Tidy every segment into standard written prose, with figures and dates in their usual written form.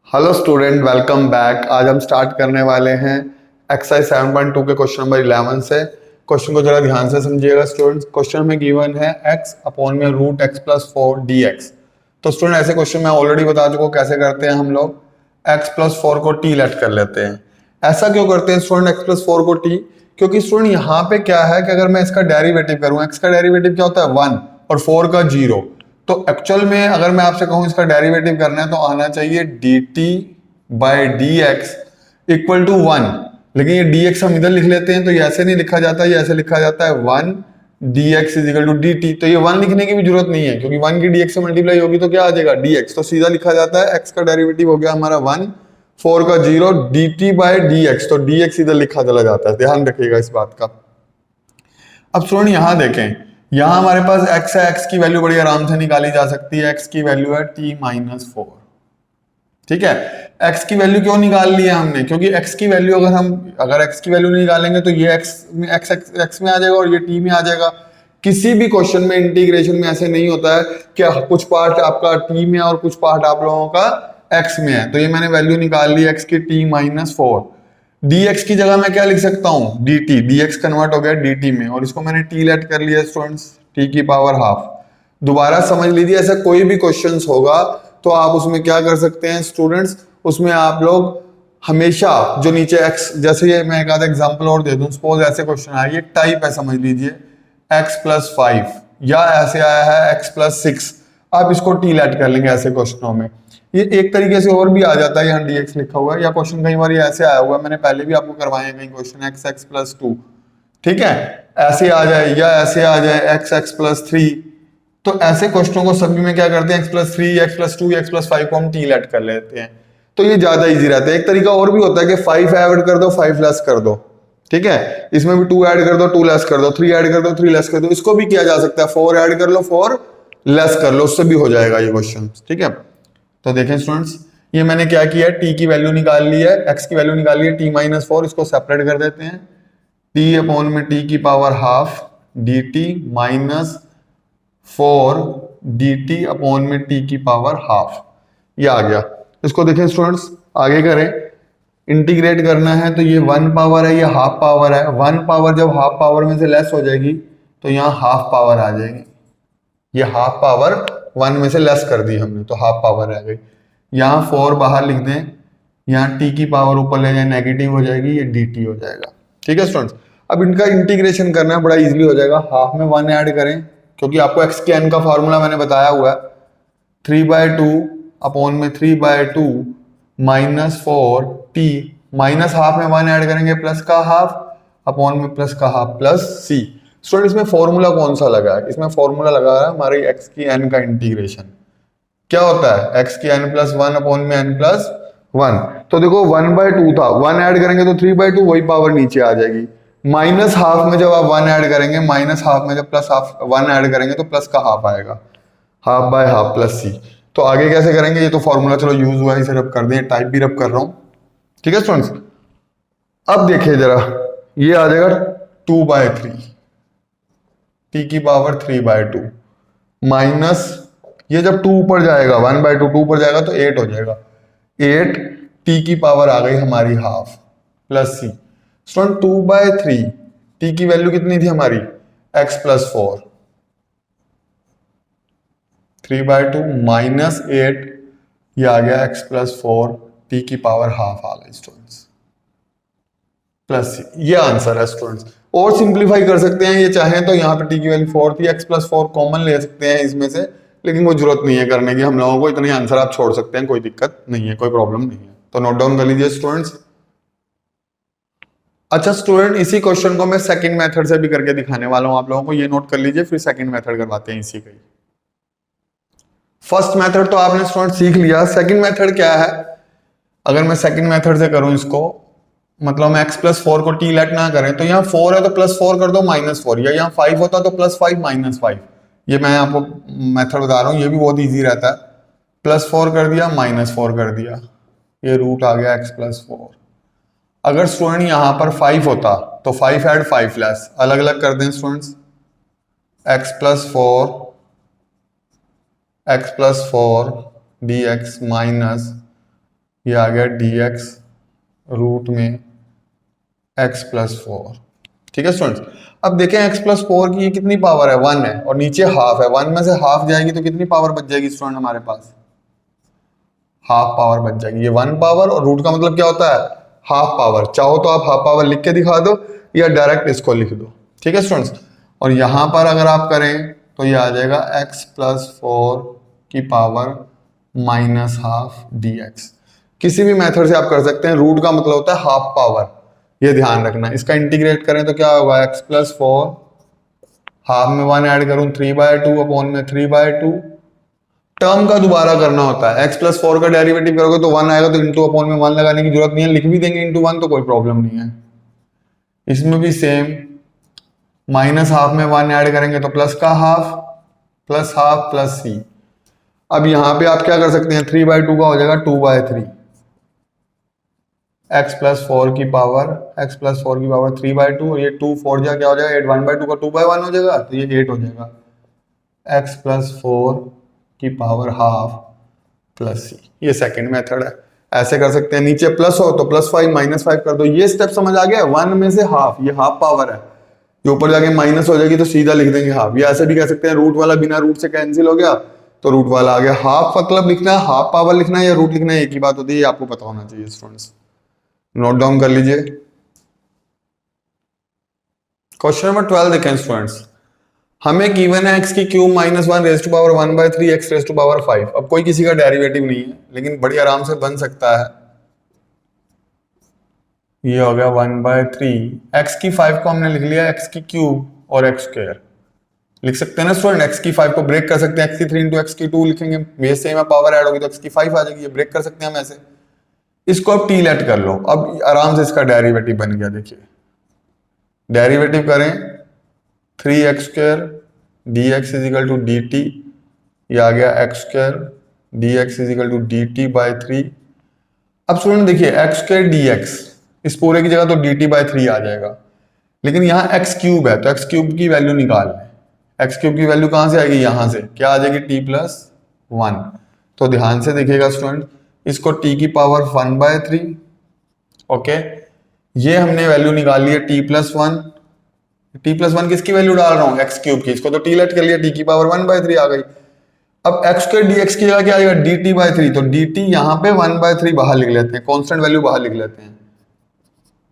Hello student, welcome back. आज हम start करने वाले हैं एक्सरसाइज 7.2 के क्वेश्चन नंबर 11 से। क्वेश्चन को जरा ध्यान से समझिएगा स्टूडेंट्स। क्वेश्चन में गिवन है x अपॉन में रूट एक्स प्लस 4 dx। तो स्टूडेंट ऐसे क्वेश्चन मैं ऑलरेडी बता चुका हूँ कैसे करते हैं हम लोग। x प्लस 4 को t लेट कर लेते हैं। ऐसा क्यों करते हैं स्टूडेंट x प्लस 4 को t? क्योंकि स्टूडेंट यहाँ पे क्या है कि अगर मैं इसका डेरिवेटिव करूँ, x का डेरिवेटिव क्या होता है 1 और 4 का 0। तो एक्चुअल में अगर मैं आपसे कहूं इसका डेरिवेटिव करना है तो आना चाहिए dt by d x equal to 1। लेकिन ये dx हम इधर लिख लेते हैं तो ये ऐसे नहीं लिखा जाता, ये ऐसे लिखा जाता है 1 dx is equal to dt। तो ये 1 लिखने की भी जरूरत नहीं है क्योंकि 1 की dx से मल्टीप्लाई होगी तो क्या आ जाएगा dx। तो सीधा लिखा जाता है x का डेरिवेटिव हो गया हमारा 1, 4 का 0 dt बाई dx। तो dx इधर लिखा चला जाता है, ध्यान रखिएगा इस बात का। अब स्टूडेंट यहां देखें, यहां हमारे पास x है, x की वैल्यू बड़ी आराम से निकाली जा सकती है। x की वैल्यू है t माइनस 4। ठीक है, x की वैल्यू क्यों निकाल ली है हमने? क्योंकि x की वैल्यू अगर x की वैल्यू नहीं निकालेंगे तो ये x में आ जाएगा और ये t में आ जाएगा। किसी भी क्वेश्चन में इंटीग्रेशन में ऐसे नहीं होता है कि कुछ पार्ट आपका t में और कुछ पार्ट आप लोगों का x में है। तो ये मैंने वैल्यू निकाल ली x की t माइनस 4। dx की जगह मैं क्या लिख सकता हूँ dt। dx कन्वर्ट हो गया dt में और इसको मैंने t लेट कर लिया स्टूडेंट्स, t की पावर हाफ। दोबारा समझ लीजिए, ऐसा कोई भी क्वेश्चन होगा तो आप उसमें क्या कर सकते हैं स्टूडेंट्स, उसमें आप लोग हमेशा जो नीचे x, जैसे ये मैं एक आधा एग्जांपल और दे दूं। सपोज ऐसे क्वेश्चन आया, ये टाइप है समझ लीजिए x प्लस 5 या ऐसे आया है x प्लस 6। आप इसको t लेट कर लेंगे ऐसे क्वेश्चनों में। ये एक तरीके से और भी आ जाता है, यहाँ dx लिखा हुआ है, या क्वेश्चन कई बार ये ऐसे आया हुआ है, मैंने पहले भी आपको करवाए हैं कई क्वेश्चन x प्लस 2। ठीक है, ऐसे आ जाए या ऐसे आ जाए x प्लस 3। तो ऐसे क्वेश्चनों को सभी में क्या करते हैं x plus 3, x plus 2, x plus 5 को हम t लेट कर लेते हैं। तो ये ज्यादा इजी रहता है। एक तरीका और भी होता है कि 5 ऐड कर दो, 5 लेस कर दो। ठीक है, इसमें भी 2 ऐड कर दो, 2 लेस कर दो, 3 ऐड कर दो, 3 लेस कर दो। इसको भी किया जा सकता है, 4 ऐड कर लो, 4 लेस कर लो, उससे भी हो जाएगा ये क्वेश्चन। ठीक है, तो देखें स्टूडेंट्स, ये मैंने क्या किया है, t की वैल्यू निकाल ली है, x की वैल्यू निकाल ली है t माइनस 4। इसको सेपरेट कर देते हैं, t अपॉन में t की power half dt minus 4 dt upon में t की पावर हाफ। ये आ गया। इसको देखें स्टूडेंट्स, आगे करें, इंटीग्रेट करना है तो ये 1 पावर है, ये हाफ पावर है। 1 पावर जब हाफ पावर में से लेस हो जाएगी तो यहाँ हाफ पावर आ जाएगी। ये हाफ पावर 1 में से लेस कर दी हमने तो हाफ पावर आ गई। यहाँ 4 बाहर लिख दें, यहाँ t की पावर ऊपर ले जाए नेगेटिव हो जाएगी, ये dt हो जाएगा। ठीक है स्टूडेंट्स, अब इनका इंटीग्रेशन करना है, बड़ा इजीली हो जाएगा। हाफ में 1 ऐड करें क्योंकि आपको x के n का फार्मूला मैंने बताया हुआ है, 3/2 अपॉन में 3/2 माइनस 4t माइनस हाफ में 1 ऐड करेंगे प्लस का हाफ अपॉन में प्लस का हाफ प्लस c। स्टूडेंट इसमें फॉर्मूला कौन सा लगा है? इसमें फॉर्मूला लगा है हमारे x की n का इंटीग्रेशन। क्या होता है x की n प्लस 1 अपॉन में n प्लस 1। तो देखो 1/2 था, 1 ऐड करेंगे तो 3/2 वही पावर नीचे आ जाएगी। माइनस हाफ में जब आप 1 ऐड करेंगे, माइनस हाफ में जब प्लस हाफ 1 ऐड करेंगे तो प्लस का हाफ आएगा, half by half plus c। तो आगे कैसे करेंगे? ये तो फॉर्मूला चलो यूज हुआ है, इसे रब कर दें, टाइप भी रब कर रहा हूं। ठीक है स्टूडेंट्स, अब देखिए जरा, ये आ जाएगा 2/3 t की पावर 3/2 माइनस, ये जब 2 ऊपर जाएगा 1/2 2 ऊपर जाएगा तो 8 हो जाएगा, 8 t की पावर आ गई हमारी half plus c। Student 2/3 t की वैल्यू कितनी थी हमारी x प्लस 4, 3/2 माइनस 8, ये आ गया x प्लस 4 t की पावर हाफ आ गई स्टूडेंट्स प्लस c। ये आंसर है स्टूडेंट्स। और सिंप्लीफाई कर सकते हैं, ये चाहें तो यहाँ पे t की वैल्यू 4 थी, x प्लस 4 कॉमन ले सकते हैं इसमें से, लेकिन वो जरूरत नहीं है करने की हम लोगों को। इतने आंसर आप छोड़ सकते हैं, कोई दिक्कत नहीं है, कोई प्रॉब्लम नहीं है। तो नोट डाउन कर लीजिए स्टूडेंट्स। अच्छा स्टूडेंट, इसी क्वेश्चन को मैं सेकंड मेथड से भी करके दिखाने वाला हूं आप लोगों को, ये नोट कर लीजिए, फिर सेकंड मेथड करवाते हैं इसी का ही। फर्स्ट मेथड तो आपने स्टूडेंट सीख लिया, सेकंड मेथड क्या है? अगर मैं सेकंड मेथड से करूं इसको, मतलब हम x प्लस 4 को t लेट ना करें तो यहाँ 4 है तो प्लस 4 कर दो माइनस 4, या यहाँ 5 होता तो प्लस 5 माइनस 5। ये मैं आपको मेथड बता रहा हूँ, ये भी बहुत इजी रहता है। प्लस 4 कर दिया माइनस 4 कर दिया, ये रूट आ गया x प्लस 4। अगर स्टूडेंट यहाँ पर 5 होता तो 5 ऐड 5 लेस, अलग अलग कर दें students, x plus 4 dx minus ये आ गया dx रूट में x+4। ठीक है स्टूडेंट्स, अब देखें x+4 की ये कितनी पावर है, 1 है, और नीचे हाफ है, 1 में से हाफ जाएगी तो कितनी पावर बच जाएगी स्टूडेंट हमारे पास, हाफ पावर बच जाएगी। ये 1 पावर, और रूट का मतलब क्या होता है, हाफ पावर। चाहो तो आप हाफ पावर लिख के दिखा दो या डायरेक्ट इसको लिख दो। ठीक है स्टूडेंट्स, और यहां पर अगर आप करें तो ये आ जाएगा x+4 की पावर -½ dx। किसी भी मेथड से आप कर सकते हैं, रूट का मतलब होता है हाफ पावर, ये ध्यान रखना। इसका इंटीग्रेट करें तो क्या होगा, x+4 हाफ में 1 ऐड करूं 3/2 अपॉन में 3/2। टर्म का दोबारा करना होता है, x+4 का डेरिवेटिव करोगे तो 1 आएगा, तो इंटू अपॉन में 1 लगाने की जरूरत नहीं है, लिख भी देंगे इंटू 1 तो कोई प्रॉब्लम नहीं है। इसमें भी सेम, -½ में 1 ऐड करेंगे तो प्लस का half, plus half plus c। अब यहां पे आप क्या कर सकते हैं, 3/2 का हो जाएगा 2/3, x+4 की पावर 3/2, और ये 2 4 जा क्या हो जाएगा 8, 1/2 का 2/1 हो जाएगा, तो ये 8 हो जाएगा, x+4 की पावर ½ प्लस c। ये सेकंड मेथड है, ऐसे कर सकते हैं। नीचे प्लस हो तो +5 -5 कर दो। ये स्टेप समझ आ गया, 1 में से हाफ, ये हाफ पावर है, ये ऊपर जाके माइनस हो जाएगी तो सीधा लिख देंगे हाफ। ये ऐसे भी कह सकते हैं, रूट वाला बिना रूट से कैंसिल हो गया तो रूट वाला आ गया। हाफ मतलब लिखना है, हाफ पावर लिखना है या रूट लिखना है, एक ही बात होती है, ये आपको पता होना चाहिए स्टूडेंट्स। नोट डाउन कर लीजिए। क्वेश्चन नंबर 12 देखें स्टूडेंट्स, हमें गिवन है x की cube -1 raise to power 1/3 x raise to power 5। अब कोई किसी का डेरिवेटिव नहीं है, लेकिन बड़ी आराम से बन सकता है। ये हो गया 1/3, x की 5 को हमने लिख लिया x की क्यूब और x² लिख सकते हैं ना स्टूडेंट। x की 5 को ब्रेक कर सकते हैं, x की 3 इंटू x की 2 लिखेंगे, बेस सेम है, पावर ऐड होगी तो x की 5 आ जाएगी, ये ब्रेक कर सकते हैं हम ऐसे। इसको अब t लेट कर लो, अब आराम से इसका डेरिवेटिव बन गया। देखिए डेरिवेटिव करें, 3x² dx is equal to dt, ये आ गया x² dx is equal to dt/3। अब स्टूडेंट देखिए x² dx, इस पूरे की जगह तो dt/3 आ जाएगा, लेकिन यहाँ x³ है तो x³ की वैल्यू निकाल लें। x³ की वैल्यू कहां से आएगी, यहां से, क्या आ जाएगी t+1। तो ध्यान से देखिएगा स्टूडेंट, इसको t की पावर 1/3, ओके, ये हमने वैल्यू निकाल ली है t+1। t+1 किसकी वैल्यू डाल रहा हूं, x³ की, इसको तो t लेट कर लिया, t की पावर 1/3 आ गई। अब x² dx की जगह क्या आएगा, dt/3, तो dt यहां पे 1/3 बाहर लिख लेते हैं, कांस्टेंट वैल्यू बाहर लिख लेते हैं,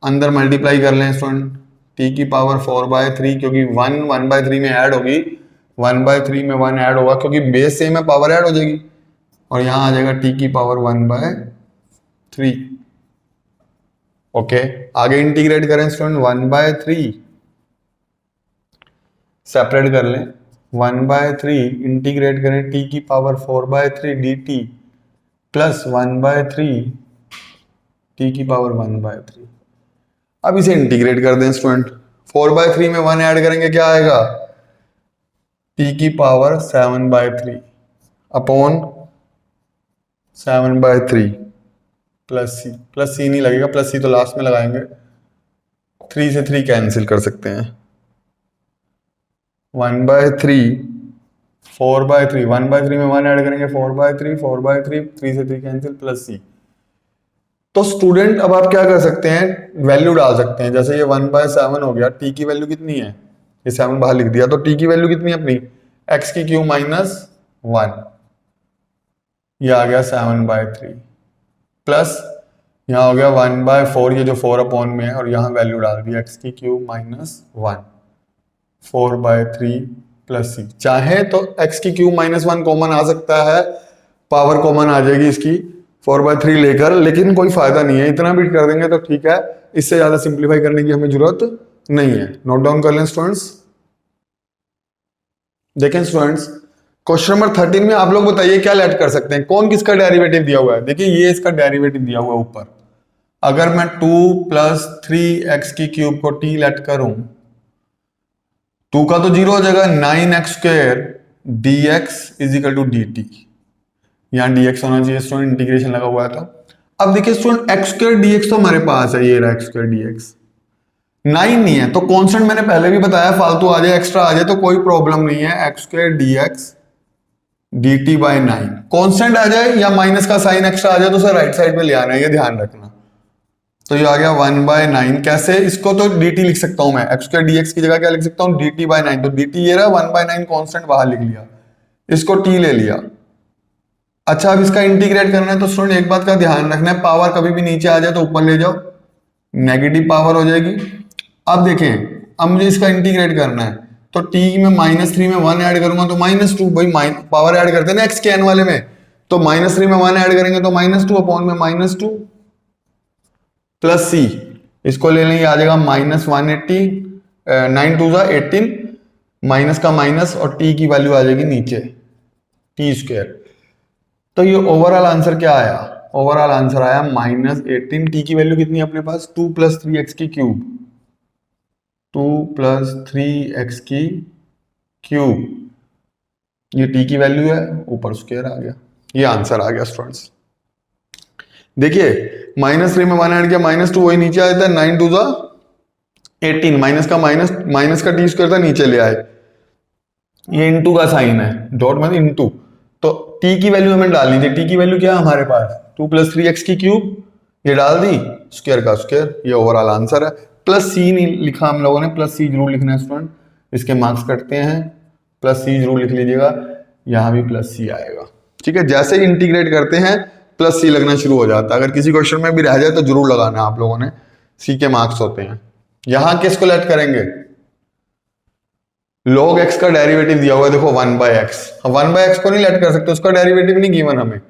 अंदर मल्टीप्लाई कर लें स्टूडेंट, t की पावर 4/3, क्योंकि 1/3 में ऐड होगी, 1/3 में 1 ऐड होगा, क्योंकि बेस सेम है, पावर ऐड हो जाएगी, और यहां आ जाएगा t की पावर 1/3। ओके, आगे इंटीग्रेट करें स्टूडेंट, 1/3 सेपरेट कर लें, 1/3 इंटीग्रेट करें t की पावर 4/3 dt प्लस 1/3 t की पावर 1/3। अब इसे इंटीग्रेट कर दें स्टूडेंट, 4/3 में 1 ऐड करेंगे, क्या आएगा, t की पावर 7/3 अपॉन 7/3 प्लस c नहीं लगेगा, प्लस c तो लास्ट में लगाएंगे, 3 से 3 कैंसिल कर सकते हैं, 1/3 4/3, 1/3 में 1 ऐड करेंगे 4/3 3 से 3 कैंसिल प्लस c। तो स्टूडेंट अब आप क्या कर सकते हैं, वैल्यू डाल सकते हैं, जैसे ये 1/7 हो गया, t की वैल्यू कितनी है, ये 7 बाहर लिख दिया, तो t की वैल्यू कितनी है अपनी, x³ -1, ये आ गया 7/3 प्लस यहाँ हो गया 1/4, ये जो 4 अपॉन में है, और यहाँ वैल्यू डाल दी x³ -1, 4/3 प्लस c। चाहे तो x³ -1 कॉमन आ सकता है, पावर कॉमन आ जाएगी इसकी 4/3 लेकर, लेकिन कोई फायदा नहीं है, इतना भी कर देंगे तो ठीक है, इससे ज्यादा सिंप्लीफाई करने की हमें जरूरत नहीं है। नोट डाउन कर लें स्टूडेंट्स। देखें स्टूडेंट्स, क्वेश्चन नंबर 13 में आप लोग बताइए क्या लेट कर सकते हैं, कौन किसका डेरिवेटिव दिया हुआ है। देखिए ये इसका डेरिवेटिव दिया हुआ है ऊपर, अगर मैं 2 + 3x³ को t लेट करूं, 2 का तो 0 हो जाएगा, 9x² dx is equal to dt, यहाँ dx होना चाहिए स्टूडेंट, इंटीग्रेशन लगा हुआ था। अब देखिए स्टूडेंट x² dx तो हमारे पास है, ये रहा x² dx, 9 नहीं है तो कांस्टेंट मैंने पहले भी बताया, फालतू आ जाए एक्स्ट्रा आ जाए तो कोई प्रॉब्लम नहीं है, x² dx dt by 9 constant आ जाए या माइनस का साइन एक्स्ट्रा आ जाए तो उसे राइट साइड पे ले आना है, ये ध्यान रखना। तो ये आ गया 1/9। कैसे, इसको तो dt लिख सकता हूं मैं, x स्क्वायर dx की जगह क्या लिख सकता हूं, dt बाय 9। तो dt ये रहा, 1/9 कांस्टेंट बाहर लिख लिया, इसको t ले लिया। अच्छा अब इसका इंटीग्रेट करना है तो स्टूडेंट एक बात का ध्यान रखना है, पावर कभी भी नीचे आ जाए तो ऊपर ले जाओ, नेगेटिव पावर हो जाएगी। अब देखें, अब मुझे इसका इंटीग्रेट करना है तो t में -3 में 1 ऐड करूंगा तो -2, भाई पावर ऐड करते हैं ना x के n वाले में, तो -3 में 1 ऐड करेंगे तो -2 अपॉन में -2 प्लस c, इसको ले लेंगे आ जाएगा -180, 9 2 18, माइनस का माइनस और t की वैल्यू आ जाएगी नीचे t²। तो ये ओवरऑल आंसर क्या आया, ओवरऑल आंसर आया -18। t की वैल्यू कितनी है अपने पास, 2 + 3x की क्यूब, 2 + 3x की क्यूब, ये t की वैल्यू है, ऊपर स्क्वायर आ गया, ये आंसर आ गया स्टूडेंट्स। देखिए -3 में 1 ऐड किया, -2 वही नीचे आ जाता है, 9 2 18, माइनस का माइनस का t² था नीचे ले आए, ये इनटू का साइन है, डॉट मतलब इनटू, तो t की वैल्यू हमें डालनी थी, t की वैल्यू क्या है हमारे पास 2 + 3x की क्यूब, ये डाल दी, स्क्वायर का स्क्वायर, ये ओवरऑल आंसर है। प्लस c नहीं लिखा हम लोगों ने, प्लस c जरूर लिखना है स्टूडेंट, इसके मार्क्स कटते हैं, प्लस c जरूर लिख लीजिएगा, यहाँ भी प्लस c आएगा। ठीक है, जैसे ही इंटीग्रेट करते हैं प्लस c लगना शुरू हो जाता है, अगर किसी क्वेश्चन में भी रह जाए तो जरूर लगाना आप लोगों ने, c के मार्क्स होते हैं। यहां किसको लेट करेंगे, log x का डेरिवेटिव दिया हुआ है, देखो 1/x, 1/x को नहीं लेट कर सकते, उसका डेरिवेटिव नहीं गिवन हमें,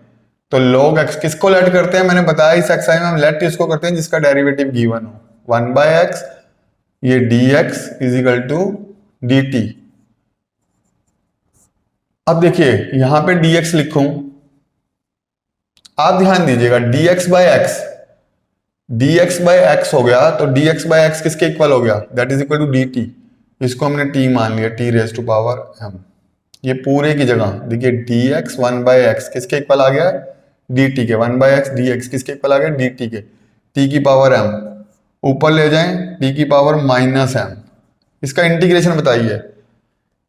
तो log x किसको लेट करते हैं, मैंने बताया इस एक्सरसाइज में हम लेट इसको करते हैं जिसका डेरिवेटिव गिवन हो, 1/x, ये dx = dt। अब देखिए यहां पे dx लिखूं, आप ध्यान दीजिएगा, dx/x हो गया, तो dx/x किसके इक्वल हो गया, that is equal to dt, इसको हमने t मान लिया, t⁻m, ये पूरे की जगह देखिए dx 1/x किसके इक्वल आ गया, dt के, 1/x dx किसके इक्वल आ गया, dt के, t⁻m, ऊपर ले जाएं t⁻−m, इसका इंटीग्रेशन बताइए।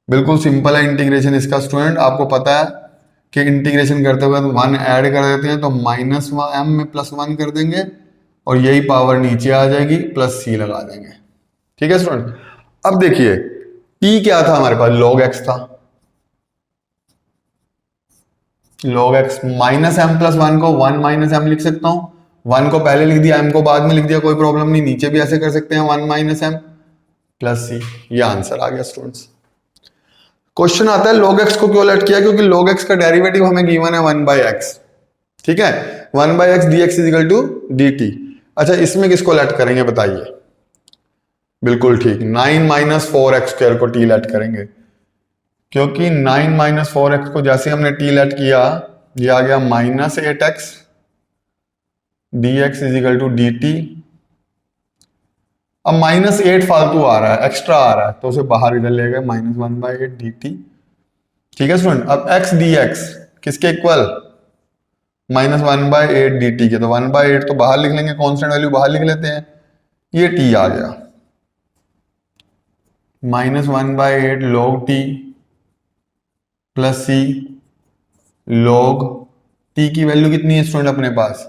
बिल्कुल सिंपल है इंटीग्रेशन इसका स्टूडेंट, आपको पता है कि इंटीग्रेशन करते हुए 1 ऐड कर देते हैं तो -m में +1 कर देंगे और यही पावर नीचे आ जाएगी, प्लस c लगा देंगे। ठीक है स्टूडेंट, अब देखिए t क्या था हमारे पास, log x था, log x, -m+1 को 1 - m लिख सकता हूं, 1 को पहले लिख दिया, m को बाद में लिख दिया, कोई प्रॉब्लम नहीं, नीचे भी ऐसे कर सकते हैं 1 - m प्लस c, ये आंसर आ गया स्टूडेंट्स। क्वेश्चन आता है log x को क्यों लेट किया, क्योंकि log x का डेरिवेटिव हमें गिवन है 1/x, ठीक है, 1/x dx = dt। अच्छा इसमें किसको लेट करेंगे बताइए, बिल्कुल ठीक, 9 - 4x² को t लेट करेंगे, क्योंकि 9 - 4x को जैसे हमने t लेट किया, ये आ गया -8x dx = dt। अब -8 फालतू आ रहा है, एक्स्ट्रा आ रहा है, तो उसे बाहर इधर ले गए, -1/8 dt। ठीक है स्टूडेंट, अब x dx किसके इक्वल, -1/8 dt के, तो 1/8 तो बाहर लिख लेंगे, कांस्टेंट वैल्यू बाहर लिख लेते हैं, ये t आ गया, -1/8 log t plus c log t की वैल्यू कितनी है स्टूडेंट अपने पास,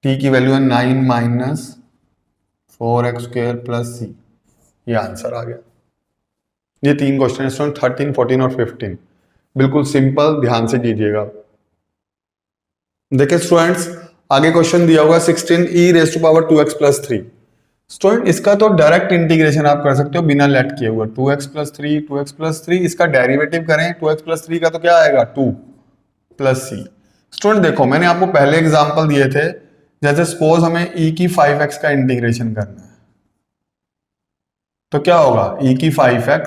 t की वैल्यू है 9 - 4x² प्लस c, ये आंसर आ गया। ये 3 क्वेश्चन है स्टूडेंट, 13, 14 और 15, बिल्कुल सिंपल, ध्यान से कीजिएगा। देखिए स्टूडेंट्स आगे क्वेश्चन दिया हुआ 16e⁻²x + 3। स्टूडेंट इसका तो डायरेक्ट इंटीग्रेशन आप कर सकते हो बिना लेट किए हुए, 2x + 3 2x + 3, इसका डेरिवेटिव करें 2x + 3 का तो क्या आएगा 2 + c। स्टूडेंट देखो मैंने आपको पहले एग्जांपल दिए थे, जैसे सपोज हमें e की 5x का इंटीग्रेशन करना है, तो क्या होगा e की 5x,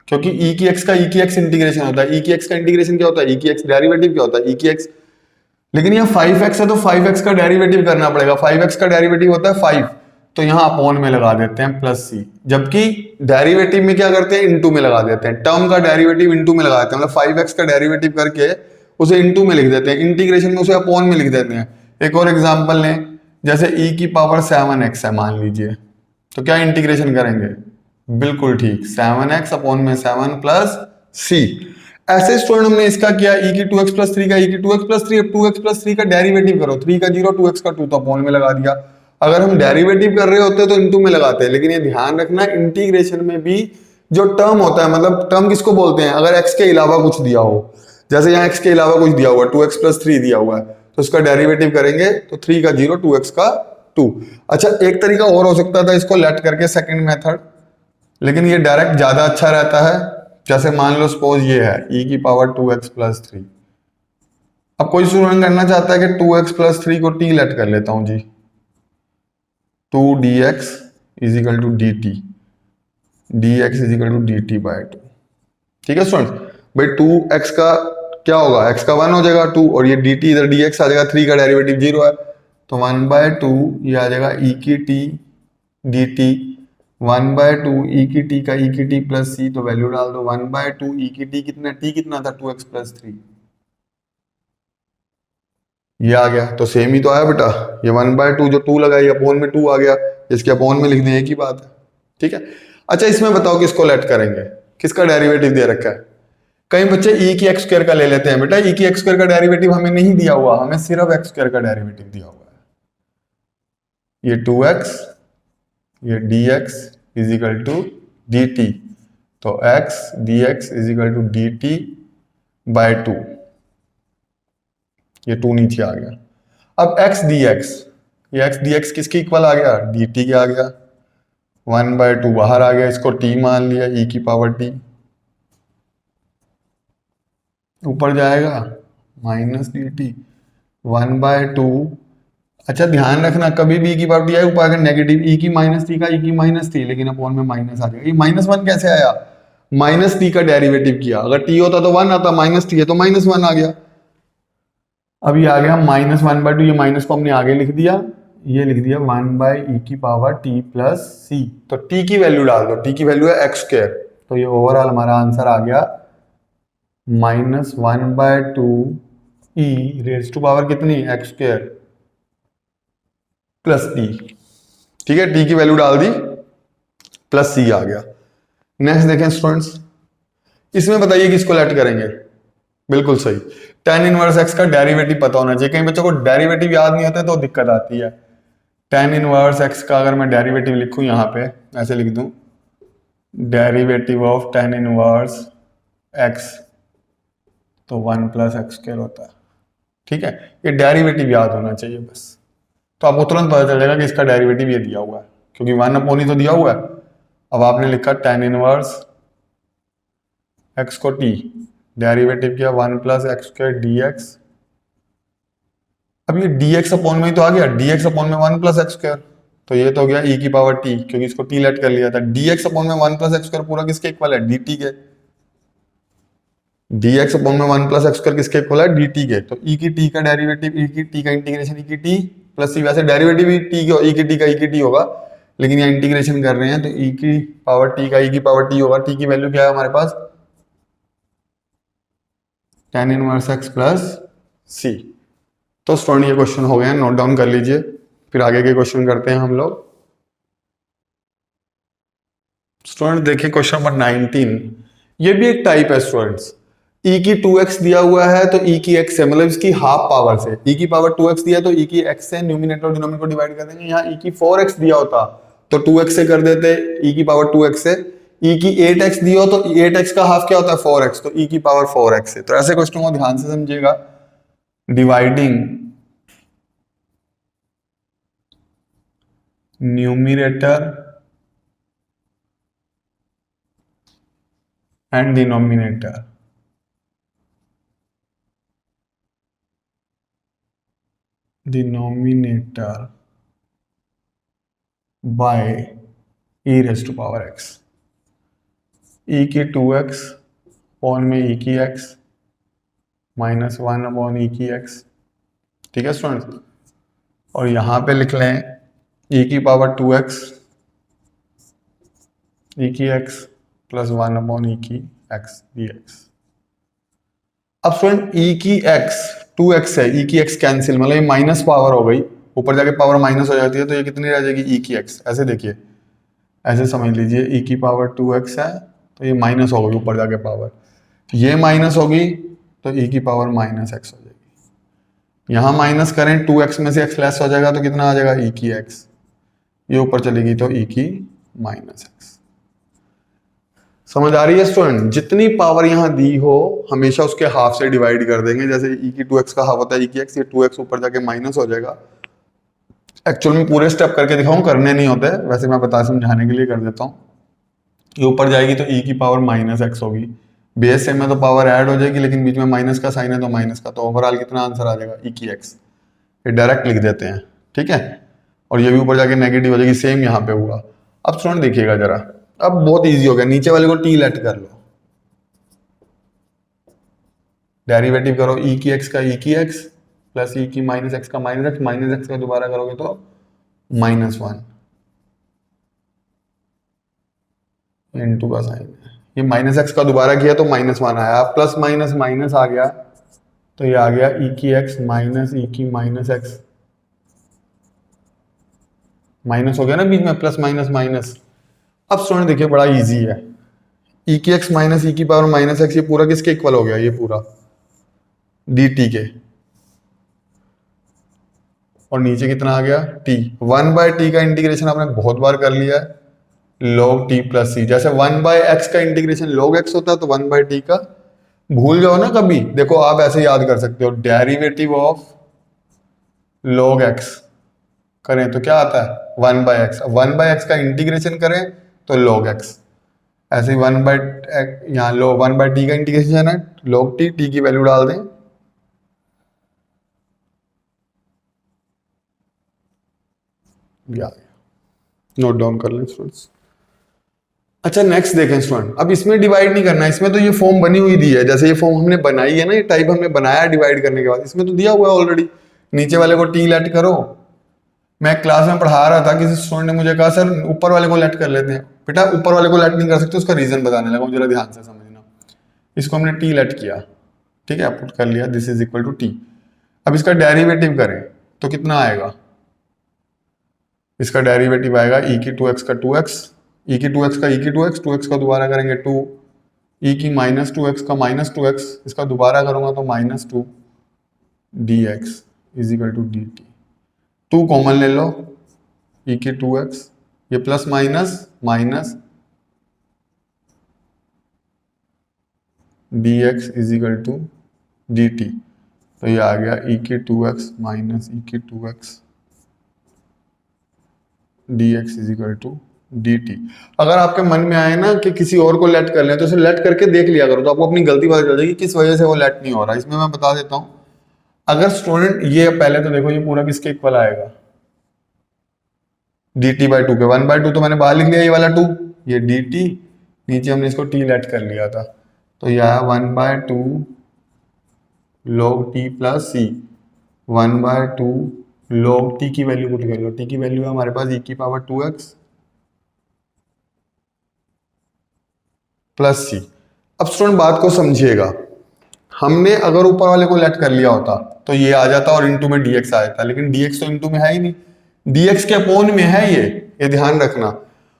क्योंकि e की x का e की x इंटीग्रेशन होता है, e की x का इंटीग्रेशन क्या होता है, e की x डेरिवेटिव क्या होता है, e की x, लेकिन यहाँ 5x है तो 5x का डेरिवेटिव करना पड़ेगा, 5x का डेरिवेटिव होता है 5, तो यहाँ अपॉन में लगा देते हैं प्लस c, जबकि डेरिवेटिव में क्या करते हैं इनटू में लगा देते हैं, टर्म का डेरिवेटिव इनटू में लगाते हैं, मतलब 5x का डेरिवेटिव करके उसे इनटू में लिख देते हैं, इंटीग्रेशन में उसे अपॉन में लिख देते हैं। एक और एग्जांपल लें, जैसे e की पावर 7x है मान लीजिए, तो क्या इंटीग्रेशन करेंगे, बिल्कुल ठीक, 7x अपॉन में 7 प्लस c। ऐसे स्टूडेंट हमने इसका किया e की 2x प्लस 3 का e की 2x प्लस 3, अब 2x प्लस 3 का डेरिवेटिव करो, 3 का 0 2x का 2 तो अपॉन में लगा दिया। अगर हम डेरिवेटिव कर रहे होते तो इनटू में लगाते हैं, लेकिन ये ध्यान रखना इंटीग्रेशन में भी जो टर्म होता है, मतलब टर्म किसको बोलते हैं, अगर x के अलावा कुछ दिया हो, जैसे यहाँ x के अलावा कुछ दिया हुआ है 2x प्लस 3 दिया हुआ है, तो इसका डेरिवेटिव करेंगे तो 3 का 0 2x का 2। अच्छा एक तरीका और हो सकता था इसको लेट करके, सेकंड मेथड, लेकिन ये डायरेक्ट ज्यादा अच्छा रहता है। जैसे मान लो सपोज ये है e की पावर 2x प्लस 3। अब कोई स्टूडेंट करना चाहता है कि 2x प्लस 3 को t लेट कर लेता हूं जी, 2 dx is equal to dt, dx is equal to dt by 2। ठीक है स्टूडेंट, भाई 2x का क्या होगा, x का 1 हो जाएगा 2, और ये dt इधर dx आ जाएगा, 3 का डेरिवेटिव 0 है तो 1 बाय 2 ये आ जाएगा e की t dt, 1 बाय 2 e की t का e की t प्लस c, तो वैल्यू डाल दो 1 बाय 2 e की t कितना, t कितना था 2x प्लस 3, ये आ गया। तो सेम ही तो आया बेटा, ये 1 बाय 2 जो 2 लगाई अपोन में 2 आ गया, इसके अपोन में लिख दें एक ही बात है। ठीक है, अच्छा इसमें बताओ किसको लेट करेंगे, किसका डेरिवेटिव दे रखा है। कई बच्चे e की x स्क्वायर का ले लेते हैं, बेटा e की x स्क्वायर का डेरिवेटिव हमें नहीं दिया हुआ, हमें सिर्फ x स्क्वायर का डेरिवेटिव दिया हुआ है। ये 2x, ये dx is equal to dt, तो x dx is equal to dt by 2, ये 2 नीचे आ गया। अब x dx, ये x dx किसके इक्वल आ गया, dt के आ गया, 1 बाय 2 बाहर आ गया, इसको t मान लिया, e की पावर t, ऊपर जाएगा माइनस dt 1 बाय 2। अच्छा ध्यान रखना कभी भी e की पावर t आए ऊपर अगर नेगेटिव, e की माइनस t का e की माइनस t, लेकिन अपॉन में माइनस आ जाएगा। ये माइनस 1 कैसे आया, माइनस t का डेरिवेटिव किया, अगर t होता तो 1 आता, माइनस t है तो माइनस 1 आ गया। अब ये आ गया माइनस 1 बाय 2, ये माइनस को हमने आगे लिख दिया, ये लिख दिया 1 बाय e की पावर t प्लस c, तो t की वैल्यू डाल दो, t की वैल्यू है x स्क्वायर, तो ये ओवरऑल हमारा आंसर आ गया minus 1 by 2 e raise to power कितनी, एक्स स्क्वायर प्लस टी। ठीक है, टी की वैल्यू डाल दी, प्लस सी आ गया। नेक्स्ट देखें स्टूडेंट्स, इसमें बताइए किसको लेट करेंगे, बिल्कुल सही, tan इनवर्स x का डेरिवेटिव पता होना चाहिए। कई बच्चों को डेरिवेटिव याद नहीं होता तो दिक्कत आती है। tan इनवर्स x का अगर मैं डेरिवेटिव लिखूं यहाँ पे ऐसे लिख दूं, derivative of tan inverse x, तो 1 प्लस एक्स स्क्वायर होता है। ठीक है, ये डेरिवेटिव याद होना चाहिए बस, तो आपको तुरंत पता चल जाएगा कि इसका डेरिवेटिव ये दिया हुआ है, क्योंकि 1 अपॉन ही तो दिया हुआ है। अब आपने लिखा tan इनवर्स x को t, डेरिवेटिव किया 1 प्लस एक्स स्क्वायर dx। अब ये dx अपॉन में ही तो आ गया, dx अपॉन में 1 प्लस एक्स स्क्वायर, तो ये तो हो गया e की पावर t, क्योंकि इसको t लेट कर लिया था। dx अपॉन में 1 प्लस एक्स स्क्वायर पूरा किसके इक्वल है, dt के, dx अपॉन में 1 प्लस एक्स स्क्वायर किसके इक्वल है, dt के, तो e की t का डेरिवेटिव, e की t का इंटीग्रेशन e की t प्लस c, वैसे डेरिवेटिव भी t के e की t का e की t होगा, लेकिन यहाँ इंटीग्रेशन कर रहे हैं तो e की पावर t का e की पावर t होगा। t की वैल्यू क्या है हमारे पास, tan inverse x plus c। तो स्टूडेंट ये क्वेश्चन हो गए, नोट डाउन कर लीजिए, फिर आगे के क्वेश्चन करते हैं हम लोग। स्टूडेंट देखिए क्वेश्चन नंबर 19, ये भी एक टाइप है स्टूडेंट्स। e की 2x दिया हुआ है तो e की x है, मतलब इसकी हाफ पावर से, e की पावर 2x दिया तो e की x से न्यूमिनेटर और डिनोमिनेटर को डिवाइड कर देंगे। यहाँ e की 4x दिया होता तो 2x से कर देते, e की पावर 2x से। e की 8x दिया हो तो 8x का हाफ क्या होता है 4x, तो e की पावर 4x है। तो ऐसे क्वेश्चन को ध्यान से समझिएगा, dividing numerator and denominator, denominator by e raise to power x, e की 2x अपॉन में e की x माइनस 1 अपॉन e की x। ठीक है स्टूडेंट्स, और यहां पे लिख लें e की पावर 2x e की x प्लस 1 अपॉन e की x dx। अब स्टूडेंट e की x 2x है, e की x कैंसिल, मतलब ये माइनस पावर हो गई, ऊपर जाके पावर माइनस हो जाती है, तो ये कितनी रह जाएगी e की x। ऐसे देखिए, ऐसे समझ लीजिए e की पावर 2x है तो ये माइनस हो गई ऊपर जाके पावर, ये माइनस होगी तो e की पावर माइनस एक्स हो जाएगी। यहाँ माइनस करें 2x में से x लेस हो जाएगा तो कितना आ जाएगा e की x, ये ऊपर चलेगी तो e की माइनस एक्स। समझ आ रही है स्टूडेंट? जितनी पावर यहाँ दी हो हमेशा उसके हाफ से डिवाइड कर देंगे। जैसे e की 2x का हाफ होता है e की x, ये 2x ऊपर जाके माइनस हो जाएगा। एक्चुअल में पूरे स्टेप करके दिखाऊं, करने नहीं होते, वैसे मैं बता समझाने के लिए कर देता हूँ। ये ऊपर जाएगी तो e की पावर माइनस एक्स होगी, बेस सेम है तो पावर ऐड हो जाएगी, लेकिन बीच में माइनस का साइन है तो माइनस का, तो ओवरऑल कितना आंसर आ जाएगा e की x। ये डायरेक्ट लिख देते हैं, ठीक है। और ये भी ऊपर जाके नेगेटिव हो जाएगी, सेम यहाँ पे हुआ। अब स्टूडेंट देखिएगा जरा, अब बहुत इजी हो गया, नीचे वाले को टी लेट कर लो, डेरिवेटिव करो e की x का e की x प्लस e की माइनस एक्स का माइनस एक्स का दोबारा करोगे तो -1 इनटू का साइन है, ये माइनस एक्स का दोबारा किया तो -1 आया, प्लस माइनस माइनस आ गया तो ये आ गया e की x माइनस e की माइनस एक्स, माइनस हो गया ना बीच में, प्लस माइनस माइनस। अब स्टूडेंट देखिए बड़ा इजी है, e की x माइनस e की पावर माइनस एक्स, ये पूरा किसके इक्वल हो गया, ये पूरा dt के, और नीचे कितना आ गया t। 1/t का इंटीग्रेशन आपने बहुत बार कर लिया है, log t प्लस c। जैसे 1/x का इंटीग्रेशन log x होता है तो 1/t का भूल जाओ ना कभी, देखो आप ऐसे याद कर सकते हो, डेरिवेटिव ऑफ log x करें तो क्या आता है 1/x, 1/x का इंटीग्रेशन करें तो log x, ऐसे ही 1/x यहाँ लो 1/t का इंटीग्रेशन है log t की वैल्यू डाल दें, नोट डाउन कर लें स्टूडेंट्स। अच्छा नेक्स्ट देखें स्टूडेंट, अब इसमें डिवाइड नहीं करना है, इसमें तो ये फॉर्म बनी हुई दी है, जैसे ये फॉर्म हमने बनाई है ना, ये टाइप हमने बनाया डिवाइड करने के बाद, इसमें तो दिया हुआ है ऑलरेडी, नीचे वाले को टी लेट करो। मैं क्लास में पढ़ा रहा था, किसी स्टूडेंट ने मुझे कहा सर ऊपर वाले को लेट कर लेते हैं, बेटा ऊपर वाले को लेट नहीं कर सकते, उसका रीजन बताने लगा, जरा ध्यान से समझना। इसको हमने टी लेट किया, ठीक है, पुट कर लिया, this is equal to t. अब इसका डेरिवेटिव करें तो कितना आएगा, इसका डेरिवेटिव आएगा e की 2x का 2x, e की 2x का e की 2x, 2x का दोबारा करेंगे 2, e की माइनस 2x का माइनस 2x, इसका दोबारा करूंगा तो -2 dx is equal to dt। 2 common ले लो, e की 2x, ये plus minus minus dx is equal to dt, तो ये आ गया e की 2x माइनस e की 2x dx is equal to dt। अगर आपके मन में आए ना कि किसी और को लेट कर लें तो उसे लेट करके देख लिया करो, तो आपको अपनी गलती पता चल जाएगी किस वजह से वो लेट नहीं हो रहा। इसमें मैं बता देता हूं, अगर स्टूडेंट ये पहले तो देखो, ये पूरा किसके इक्वल आएगा dt/2 के, 1/2 तो मैंने बाहर लिख लिया, ये वाला 2, ये dt, नीचे हमने इसको t लेट कर लिया था, तो यह आया 1/2 log t plus c, 1/2 log t की वैल्यू पुट कर लो, t की वैल्यू है हमारे पास e की पावर 2x प्लस c। अब स्टूडेंट बात को समझिएगा, हमने अगर ऊपर वाले को लेट कर लिया होता तो ये आ जाता और इनटू में dx आ जाता, लेकिन dx तो इनटू में है ही नहीं, dx के अपोन में है ये ध्यान रखना।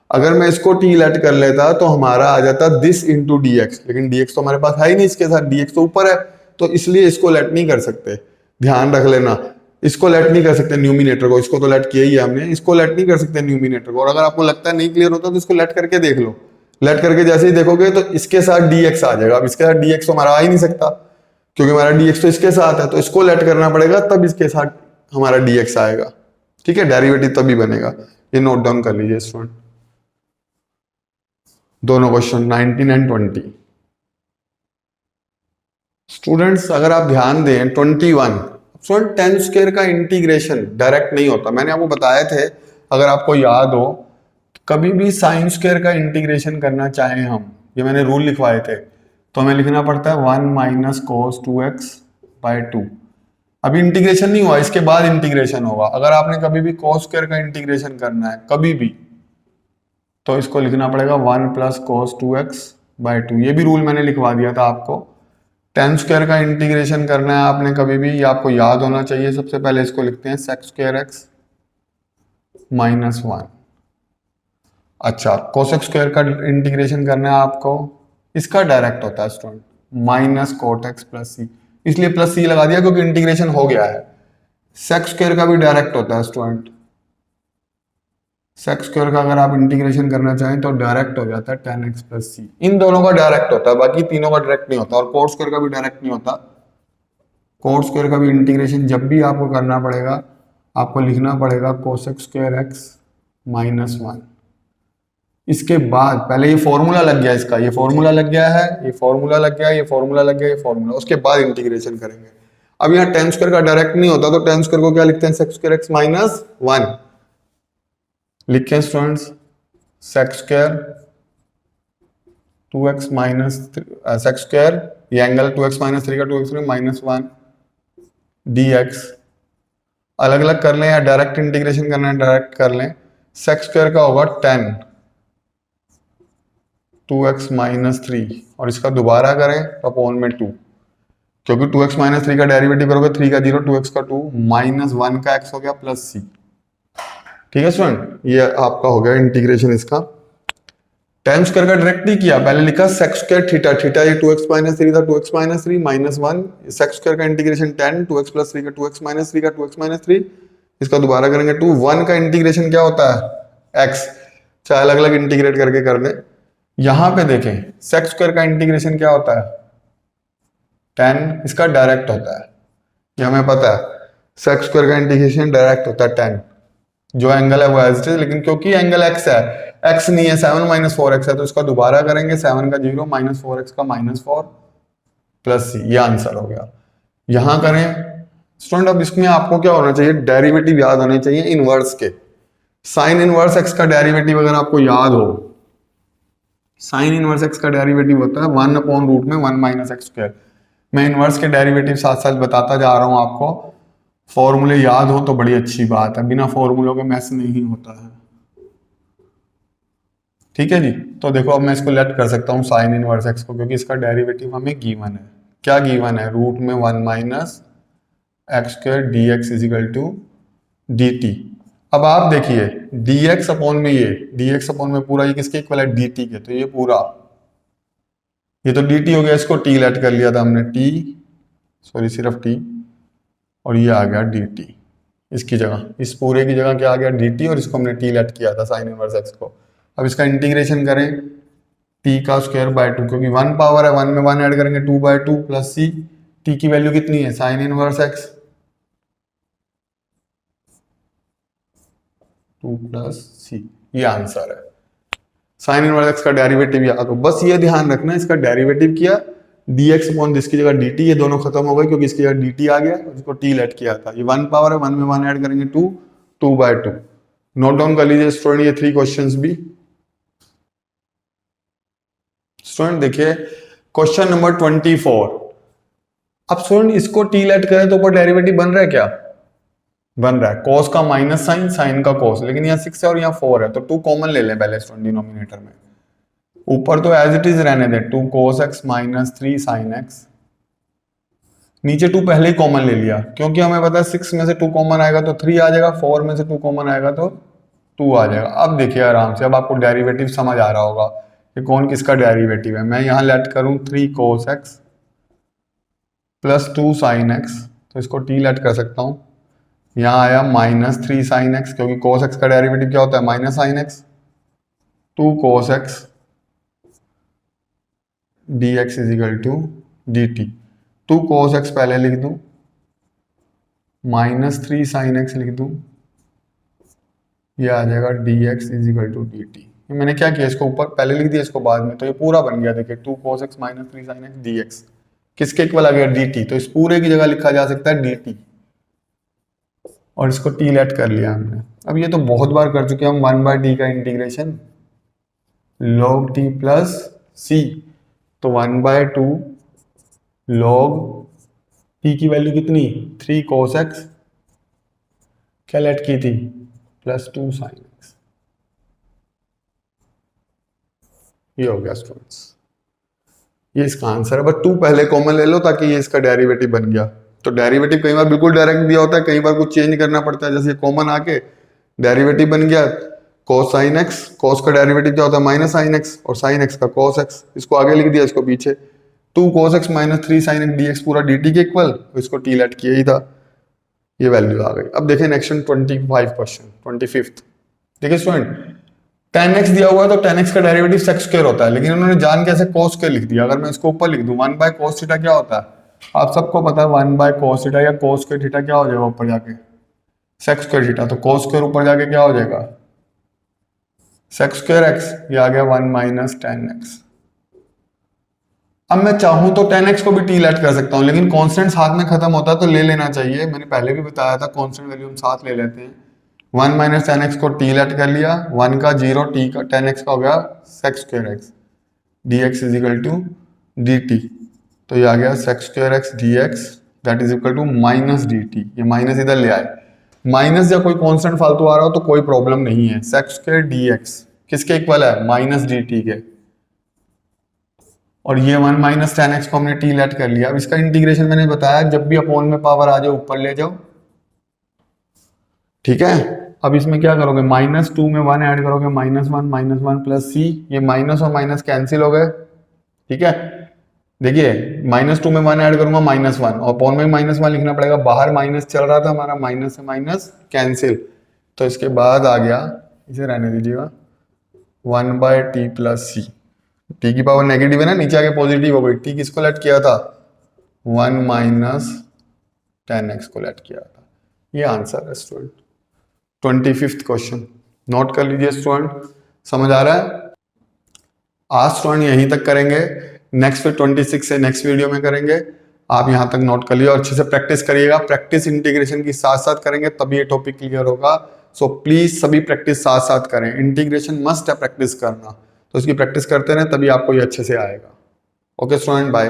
अगर मैं इसको t लेट कर लेता तो हमारा आ जाता दिस इंटू dx, लेकिन dx तो हमारे पास है ही नहीं, इसके साथ dx तो ऊपर है, तो इसलिए इसको लेट नहीं कर सकते, ध्यान रख लेना, इसको लेट नहीं कर सकते न्यूमिनेटर को, इसको तो लेट किया ही है हमने, इसको लेट नहीं कर सकते न्यूमिनेटर को। और अगर आपको लगता है नहीं क्लियर होता तो इसको लेट करके देख लो, लेट करके जैसे ही देखोगे तो इसके साथ dx आ जाएगा। अब इसके साथ dx तो हमारा आ ही नहीं सकता क्योंकि हमारा dx तो इसके साथ है, तो इसको लेट करना पड़ेगा तब इसके साथ हमारा dx आएगा, ठीक है, डेरिवेटिव तभी बनेगा। ये नोट डाउन कर लीजिए स्टूडेंट, दोनों क्वेश्चन 19 एंड 20। स्टूडेंट्स अगर आप ध्यान दें 21 स्टूडेंट, टेन स्क्वायर का इंटीग्रेशन डायरेक्ट नहीं होता, मैंने आपको बताए थे, अगर आपको याद हो, कभी भी साइन स्क्वायर का इंटीग्रेशन करना चाहें हम, ये मैंने रूल लिखवाए थे, तो हमें लिखना पड़ता है 1 माइनस कोस 2x/2। अभी इंटीग्रेशन नहीं हुआ, इसके बाद इंटीग्रेशन होगा। अगर आपने कभी भी कोस स्क्वायर का इंटीग्रेशन करना है कभी भी, तो इसको लिखना पड़ेगा 1 प्लस कोस 2x/2। ये भी रूल मैंने लिखवा दिया था आपको। टेन स्क्वायर का इंटीग्रेशन करना है आपने कभी भी, ये आपको याद होना चाहिए। सबसे पहले इसको लिखते हैं सेक स्क्वायर x -1। अच्छा, कोसेक स्क्वायर का इंटीग्रेशन करना है आपको, इसका डायरेक्ट होता है student, minus cot x plus C, इसलिए प्लस सी लगा दिया क्योंकि इंटीग्रेशन हो गया है। सेक स्क्वायर का भी डायरेक्ट होता है स्टूडेंट, सेक स्क्वायर का अगर आप इंटीग्रेशन करना चाहें तो डायरेक्ट हो जाता है tan x प्लस सी। इन दोनों का डायरेक्ट होता है, बाकी तीनों का डायरेक्ट नहीं होता, और कोट स्क्वायर का भी डायरेक्ट नहीं होता। कोट स्क्वायर का भी इंटीग्रेशन जब भी आपको करना पड़ेगा, आपको लिखना पड़ेगा cosec square x minus one. इसके बाद पहले ये फॉर्मूला लग गया, इसका ये फॉर्मूला लग गया है, ये फॉर्मूला लग गया, ये फॉर्मूला लग गया, ये फॉर्मूला, उसके बाद इंटीग्रेशन करेंगे। अब यहाँ tan स्क्वायर का डायरेक्ट नहीं होता, तो tan स्क्वायर को क्या लिखते हैं, sec square x minus one लिखे हैं students. Sec square 2x minus sec square, ये एंगल 2x माइनस 3 का 2x माइनस वन dx। अलग अलग कर लें या डायरेक्ट इंटीग्रेशन करना है डायरेक्ट कर लें। सेक स्क्वायर का होगा 10 2x माइनस 3, और इसका दोबारा करें तो अपॉन में 2, क्योंकि 2x माइनस 3 का डेरिवेटिव करोगे 3 का 0 2x का 2 माइनस 1 का x हो गया प्लस c। ठीक है स्टूडेंट, ये आपका हो गया इंटीग्रेशन इसका। tan स्क्वायर का डायरेक्ट नहीं किया, पहले लिखा sec स्क्वायर थीटा, थीटा ये 2x माइनस 3 था 2x minus 3 minus 1, sec square का इंटीग्रेशन 10 2x प्लस 3 का 2x माइनस 3 का 2x माइनस 3, इसका दोबारा करेंगे 2। 1 का इंटीग्रेशन क्या होता है x, चाहे अलग अलग इंटीग्रेट करके कर दें। यहां पे देखें sec स्क्वायर का इंटीग्रेशन क्या होता है 10, इसका डायरेक्ट होता है, ये हमें पता है। sec स्क्वायर का इंटीग्रेशन डायरेक्ट होता है 10, जो एंगल है वो एज इट इज, लेकिन क्योंकि एंगल x है, x नहीं है 7 माइनस 4x है, तो इसका दोबारा करेंगे 7 का 0 माइनस 4x का माइनस 4 प्लस c, ये आंसर हो गया। यहां करें स्टूडेंट, अब इसमें आपको क्या होना चाहिए, डेरिवेटिव याद होने चाहिए इनवर्स के। साइन इनवर्स x का डेरिवेटिव अगर आपको याद हो, साइन इनवर्स x का डेरिवेटिव होता है 1 अपॉन रूट में 1 माइनस एक्स स्क्वायर। मैं इनवर्स के डेरिवेटिव साथ साथ बताता जा रहा हूं आपको, फॉर्मूले याद हो तो बड़ी अच्छी बात है, बिना फॉर्मूलों के मैथ्स नहीं होता है। ठीक है जी, तो देखो अब मैं इसको लेट कर सकता हूँ साइन इनवर्स एक्स को, क्योंकि इसका डेरिवेटिव हमें गिवन है। क्या गिवन है, रूट में 1 minus x square d x is equal to d t. अब आप देखिए dx अपॉन में ये dx अपॉन में पूरा ये किसके इक्वल है, dt के, तो ये पूरा ये तो dt हो गया, इसको t लेट कर लिया था हमने, t सॉरी सिर्फ t, और ये आ गया dt इसकी जगह, इस पूरे की जगह क्या आ गया dt, और इसको हमने t लेट किया था साइन इनवर्स x को। अब इसका इंटीग्रेशन करें t का स्क्वायर बाय 2, क्योंकि 1 पावर है 1 में 1 ऐड करेंगे 2 बाय 2 प्लस c, t की वैल्यू कितनी है साइन इनवर्स x 2 प्लस सी, ये आंसर है। साइन इनवर्स एक्स का डेरिवेटिव याद हो, बस ये ध्यान रखना इसका डेरिवेटिव किया dx अपॉन जिसकी जगह dt, ये दोनों खत्म हो गए क्योंकि इसकी जगह dt आ गया और इसको t लेट किया था। ये 1 पावर है 1 में 1 ऐड करेंगे 2 2 बाय 2। नोट डाउन कर लीजिए स्टूडेंट ये 3 क्वेश्चंस भी। स्टूडेंट देखिए क्वेश्चन नंबर 24। अब स्टूडेंट इसको t लेट करें तो ऊपर डेरिवेटिव बन रहा है, क्या बन रहा है, cos का माइनस साइन, साइन का cos, लेकिन यहाँ 6 है और यहाँ 4 है, तो 2 कॉमन ले लें पहले स्टूडेंट डिनोमिनेटर में। ऊपर तो एज इट इज रहने दे 2 cos x minus 3 sin x, नीचे 2 पहले ही कॉमन ले लिया क्योंकि हमें पता है 6 में से 2 कॉमन आएगा तो 3 आ जाएगा, 4 में से 2 कॉमन आएगा तो 2 आ जाएगा। अब देखिए आराम से, अब आपको डेरिवेटिव समझ आ रहा होगा कि कौन किसका डेरिवेटिव है। मैं यहाँ लेट करूँ 3 cos x plus 2 sin x, तो इसको t लेट कर सकता हूँ। यहाँ आया माइनस 3 sin x, क्योंकि cos x का डेरिवेटिव क्या होता है minus sin x, 2 cos x dx is equal to dt। 2 cos x पहले लिख दूं, माइनस 3 sin x लिख दूं, ये आ जाएगा dx is equal to dt। मैंने क्या किया, इसको ऊपर पहले लिख दिया इसको बाद में, तो ये पूरा बन गया। देखिए 2 cos x minus 3 sin x dx किसके इक्वल आ गया dt, तो इस पूरे की जगह लिखा जा सकता है dt, और इसको t लेट कर लिया हमने। अब ये तो बहुत बार कर चुके हैं हम 1 बाय t का integration log t plus c, तो 1 बाय 2 log t की वैल्यू कितनी 3 cos x, क्या लेट की थी प्लस 2 sin x, ये हो गया स्टूडेंट्स, ये इसका आंसर है। बट 2 पहले कॉमन ले लो ताकि ये इसका डेरिवेटिव बन गया। तो डेरिवेटिव कई बार बिल्कुल डायरेक्ट दिया होता है, कई बार कुछ चेंज करना पड़ता है, जैसे कॉमन आके डेरिवेटिव बन गया cos sin x, cos का डेरिवेटिव क्या होता है माइनस sin x, और sin x का cos x, इसको आगे लिख दिया इसको पीछे, 2 cos x minus 3 sin x dx पूरा dt के इक्वल, इसको t लेट किया ही था, ये वैल्यू आ गई। अब देखें नेक्स्ट 25 क्वेश्चन 25th। देखिए स्टूडेंट, tan x दिया हुआ है तो tan x का डेरिवेटिव sec स्क्वायर होता है, लेकिन उन्होंने जान के ऐसे cos स्क्वायर लिख दिया। अगर मैं इसको ऊपर लिख दूं 1 बाय cos थीटा क्या होता है, आप सबको पता है 1 बाय cos थीटा या cos स्क्वायर थीटा क्या हो जाएगा ऊपर जाके sec स्क्वायर थीटा, तो cos स्क्वायर ऊपर जाके क्या हो जाएगा sec स्क्वायर x, ये आ गया 1 माइनस tan x। अब मैं चाहूं तो tan x को भी t लेट कर सकता हूं, लेकिन कांस्टेंट साथ में खत्म होता है तो ले लेना चाहिए। मैंने पहले भी बताया था कांस्टेंट वैल्यू हम साथ ले लेते हैं। 1 माइनस tan x को t लेट कर लिया, 1 का 0, t का tan x का हो गया sec square x dx is equal to dt, तो ये आ गया sec square x dx that is equal to minus dt। ये माइनस इधर ले आए, माइनस या कोई कांस्टेंट फालतू आ रहा हो तो कोई प्रॉब्लम नहीं है। sec स्क्वायर dx किसके इक्वल है, माइनस dt के, और ये 1 माइनस tan x को हमने t लेट कर लिया। अब इसका इंटीग्रेशन मैंने बताया, जब भी अपोन में पावर आ जाए ऊपर ले जाओ, ठीक है। अब इसमें क्या करोगे, -2 में 1 ऐड करोगे, -1 प्लस c, ये माइनस और माइनस कैंसिल हो गए, ठीक है। देखिए -2 में 1 ऐड करूंगा -1, और अपोन में -1 लिखना पड़ेगा, बाहर माइनस चल रहा था हमारा, माइनस से माइनस कैंसिल, तो इसके बाद आ गया, इसे रहने दीजिएगा, 1 बाय टी प्लस सी, टी की पावर नेगेटिव है ना, नीचे आके पॉजिटिव हो गई, टी किसको लेट किया था 1 माइनस tan x को लेट किया था। ये आंसर है स्टूडेंट 25th क्वेश्चन, नोट कर लीजिए स्टूडेंट, समझ आ रहा है। आज स्टूडेंट यहीं तक करेंगे, नेक्स्ट फिर 26 से नेक्स्ट वीडियो में करेंगे। आप यहां तक नोट कर लीजिए और अच्छे से प्रैक्टिस करिएगा। प्रैक्टिस इंटीग्रेशन की साथ साथ करेंगे तभी ये टॉपिक क्लियर होगा। सो प्लीज सभी प्रैक्टिस साथ साथ करें, इंटीग्रेशन मस्ट है प्रैक्टिस करना, तो इसकी प्रैक्टिस करते रहें तभी आपको ये अच्छे से आएगा। Okay student, bye.